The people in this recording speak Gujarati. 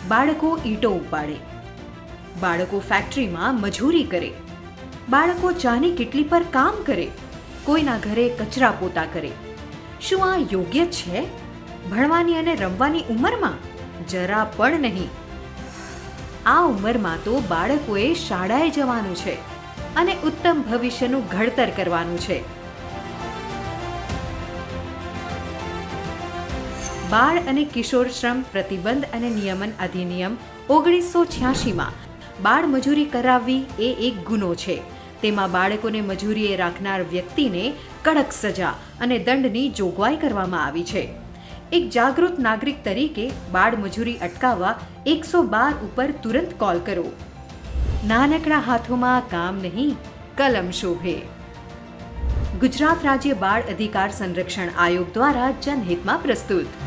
બાળકો ઈંટો ઉપાડે, બાળકો ફેક્ટરીમાં મજૂરી કરે, બાળકો ચાની કીટલી પર કામ કરે, કોઈના ઘરે કચરા પોતા કરે. શું આ યોગ્ય છે ભણવાની અને રમવાની ઉંમરમાં? જરા પણ નહીં. આ ઉંમરમાં તો બાળકોએ શાળાએ જવાનું છે અને ઉત્તમ ભવિષ્યનું ઘડતર કરવાનું છે. બાળ અને કિશોર શ્રમ પ્રતિબંધ અને નિયમન અધિનિયમ 1986માં બાળ મજૂરી કરાવવી એ એક ગુનો છે. તેમાં બાળકોને મજૂરીએ રાખનાર વ્યક્તિને કડક સજા અને દંડની જોગવાઈ કરવામાં આવી છે. એક જાગૃત નાગરિક તરીકે બાળ મજૂરી અટકાવવા 112 ઉપર તુરંત કોલ કરો. નાનકડા હાથોમાં કામ નહીં, કલમ શોભે. ગુજરાત રાજ્ય બાળ અધિકાર સંરક્ષણ આયોગ દ્વારા જનહિતમાં પ્રસ્તુત.